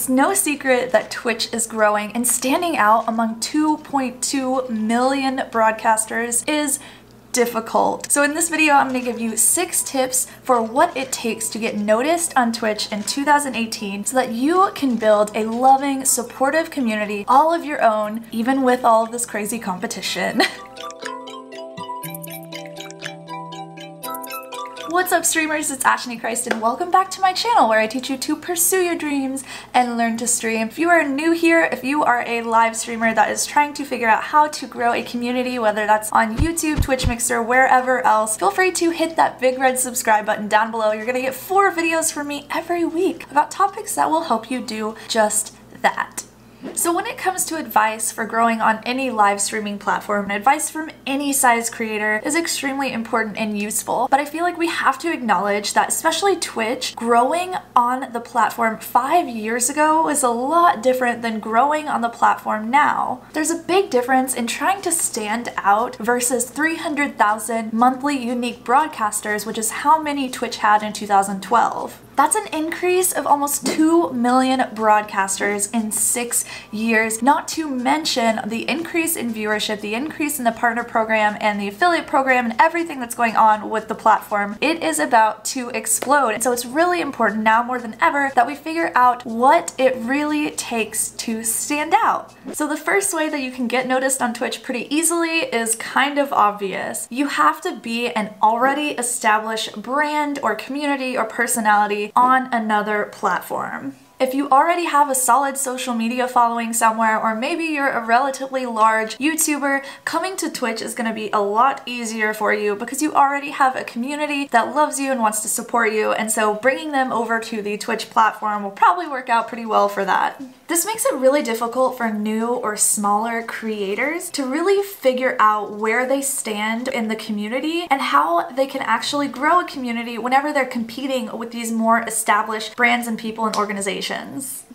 It's no secret that Twitch is growing, and standing out among 2.2 million broadcasters is difficult. So in this video, I'm going to give you 6 tips for what it takes to get noticed on Twitch in 2018 so that you can build a loving, supportive community all of your own, even with all of this crazy competition. What's up, streamers? It's ashnichrist, and welcome back to my channel where I teach you to pursue your dreams and learn to stream. If you are new here, if you are a live streamer that is trying to figure out how to grow a community, whether that's on YouTube, Twitch Mixer, wherever else, feel free to hit that big red subscribe button down below. You're gonna get 4 videos from me every week about topics that will help you do just that. So when it comes to advice for growing on any live streaming platform, advice from any size creator is extremely important and useful, but I feel like we have to acknowledge that especially Twitch, growing on the platform 5 years ago was a lot different than growing on the platform now. There's a big difference in trying to stand out versus 300,000 monthly unique broadcasters, which is how many Twitch had in 2012. That's an increase of almost 2 million broadcasters in 6 years, not to mention the increase in viewership, the increase in the partner program and the affiliate program and everything that's going on with the platform. It is about to explode. And so it's really important now more than ever that we figure out what it really takes to stand out. So the first way that you can get noticed on Twitch pretty easily is kind of obvious. You have to be an already established brand or community or personality on another platform. If you already have a solid social media following somewhere, or maybe you're a relatively large YouTuber, coming to Twitch is going to be a lot easier for you because you already have a community that loves you and wants to support you, and so bringing them over to the Twitch platform will probably work out pretty well for that. This makes it really difficult for new or smaller creators to really figure out where they stand in the community and how they can actually grow a community whenever they're competing with these more established brands and people and organizations.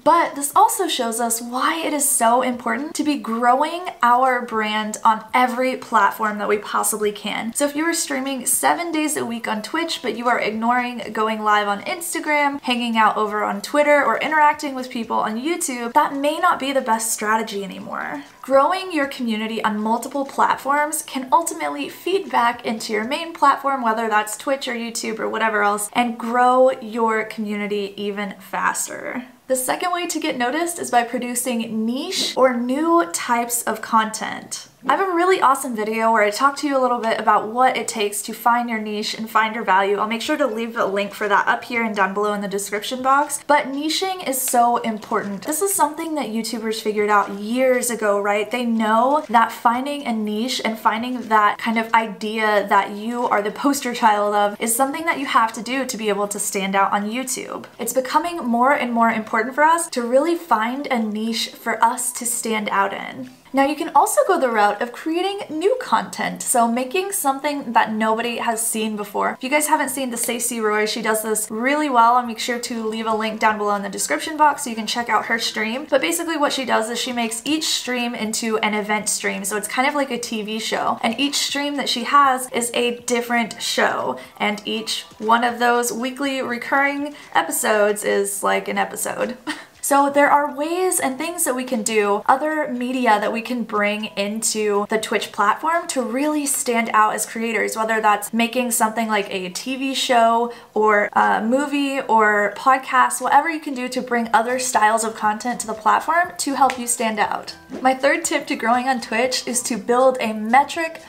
But this also shows us why it is so important to be growing our brand on every platform that we possibly can. So if you are streaming 7 days a week on Twitch, but you are ignoring going live on Instagram, hanging out over on Twitter, or interacting with people on YouTube, that may not be the best strategy anymore. Growing your community on multiple platforms can ultimately feed back into your main platform, whether that's Twitch or YouTube or whatever else, and grow your community even faster. The second way to get noticed is by producing niche or new types of content. I have a really awesome video where I talk to you a little bit about what it takes to find your niche and find your value. I'll make sure to leave a link for that up here and down below in the description box. But niching is so important. This is something that YouTubers figured out years ago, right? They know that finding a niche and finding that kind of idea that you are the poster child of is something that you have to do to be able to stand out on YouTube. It's becoming more and more important for us to really find a niche for us to stand out in. Now you can also go the route of creating new content, so making something that nobody has seen before. If you guys haven't seen the Stacey Roy, she does this really well. I'll make sure to leave a link down below in the description box so you can check out her stream. But basically what she does is she makes each stream into an event stream, so it's kind of like a TV show. And each stream that she has is a different show, and each one of those weekly recurring episodes is like an episode. So there are ways and things that we can do, other media that we can bring into the Twitch platform to really stand out as creators, whether that's making something like a TV show or a movie or podcast, whatever you can do to bring other styles of content to the platform to help you stand out. My third tip to growing on Twitch is to build a metric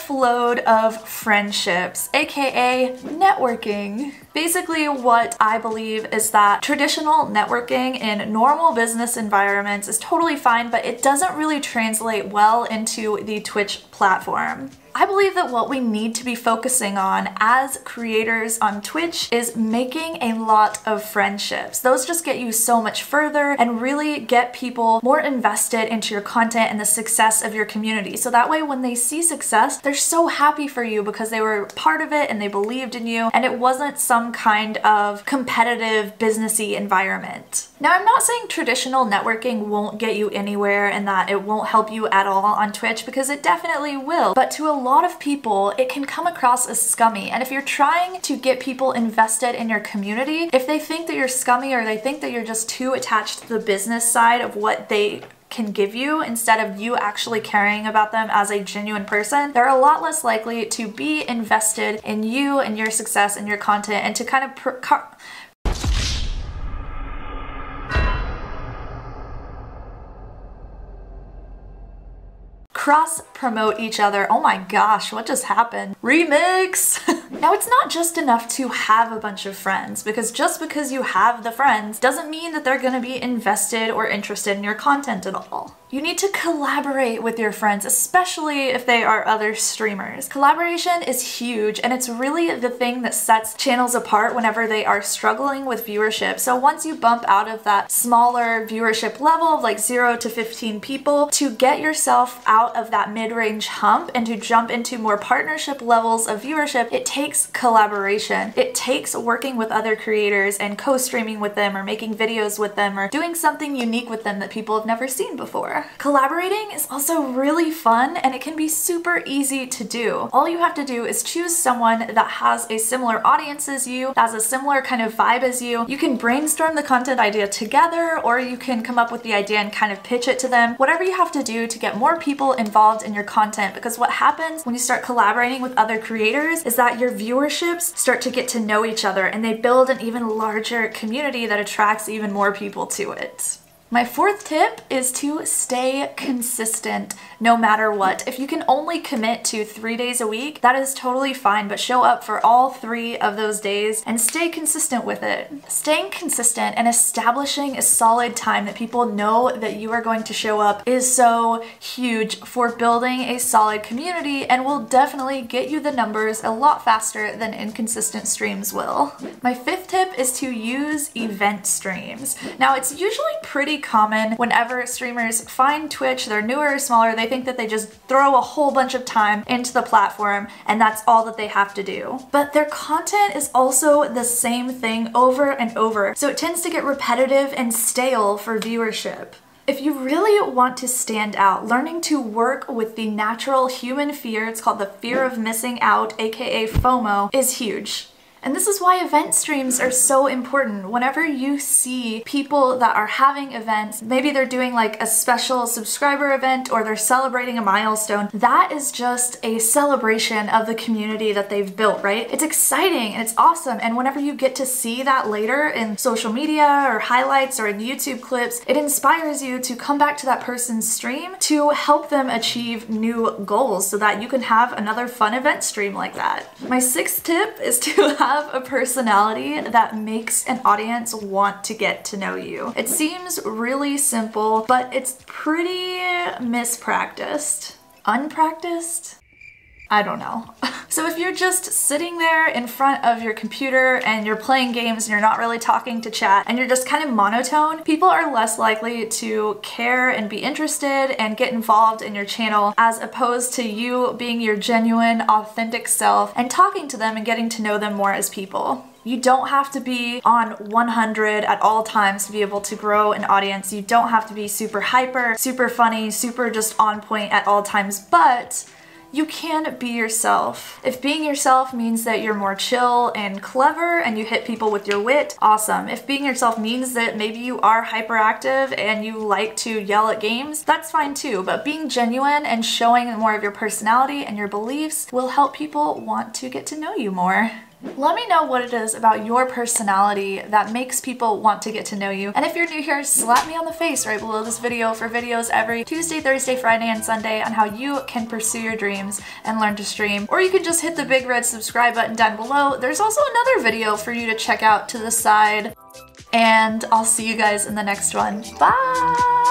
load of friendships, aka networking. Basically what I believe is that traditional networking in normal business environments is totally fine, but it doesn't really translate well into the Twitch platform. I believe that what we need to be focusing on as creators on Twitch is making a lot of friendships. Those just get you so much further and really get people more invested into your content and the success of your community. So that way when they see success, they're so happy for you because they were part of it and they believed in you, and it wasn't some some kind of competitive businessy environment. Now, I'm not saying traditional networking won't get you anywhere and that it won't help you at all on Twitch, because it definitely will, but to a lot of people it can come across as scummy. And if you're trying to get people invested in your community, if they think that you're scummy or they think that you're just too attached to the business side of what they can give you instead of you actually caring about them as a genuine person, they're a lot less likely to be invested in you and your success and your content and to kind of cross-promote each other. Oh my gosh, what just happened? Remix! Now, it's not just enough to have a bunch of friends, because just because you have the friends doesn't mean that they're gonna be invested or interested in your content at all. You need to collaborate with your friends, especially if they are other streamers. Collaboration is huge, and it's really the thing that sets channels apart whenever they are struggling with viewership. So once you bump out of that smaller viewership level of like 0 to 15 people, to get yourself out of that mid-range hump and to jump into more partnership levels of viewership, it takes collaboration. It takes working with other creators and co-streaming with them or making videos with them or doing something unique with them that people have never seen before. Collaborating is also really fun, and it can be super easy to do. All you have to do is choose someone that has a similar audience as you, that has a similar kind of vibe as you. You can brainstorm the content idea together, or you can come up with the idea and kind of pitch it to them. Whatever you have to do to get more people involved in your content, because what happens when you start collaborating with other creators is that your viewerships start to get to know each other, and they build an even larger community that attracts even more people to it. My fourth tip is to stay consistent no matter what. If you can only commit to 3 days a week, that is totally fine, but show up for all 3 of those days and stay consistent with it. Staying consistent and establishing a solid time that people know that you are going to show up is so huge for building a solid community and will definitely get you the numbers a lot faster than inconsistent streams will. My fifth tip is to use event streams. Now, it's usually pretty common whenever streamers find Twitch, they're newer or smaller, they think that they just throw a whole bunch of time into the platform and that's all that they have to do. But their content is also the same thing over and over, so it tends to get repetitive and stale for viewership. If you really want to stand out, learning to work with the natural human fear, it's called the fear of missing out, aka FOMO, is huge. And this is why event streams are so important. Whenever you see people that are having events, maybe they're doing like a special subscriber event or they're celebrating a milestone, that is just a celebration of the community that they've built, right? It's exciting and it's awesome. And whenever you get to see that later in social media or highlights or in YouTube clips, it inspires you to come back to that person's stream to help them achieve new goals so that you can have another fun event stream like that. My sixth tip is to have a personality that makes an audience want to get to know you. It seems really simple, but it's pretty mispracticed. Unpracticed? I don't know. So if you're just sitting there in front of your computer and you're playing games and you're not really talking to chat and you're just kind of monotone, people are less likely to care and be interested and get involved in your channel as opposed to you being your genuine, authentic self and talking to them and getting to know them more as people. You don't have to be on 100 at all times to be able to grow an audience. You don't have to be super hyper, super funny, super just on point at all times, but you can be yourself. If being yourself means that you're more chill and clever and you hit people with your wit, awesome. If being yourself means that maybe you are hyperactive and you like to yell at games, that's fine too. But being genuine and showing more of your personality and your beliefs will help people want to get to know you more. Let me know what it is about your personality that makes people want to get to know you. And if you're new here, slap me on the face right below this video for videos every Tuesday, Thursday, Friday, and Sunday on how you can pursue your dreams and learn to stream. Or you can just hit the big red subscribe button down below. There's also another video for you to check out to the side. And I'll see you guys in the next one. Bye!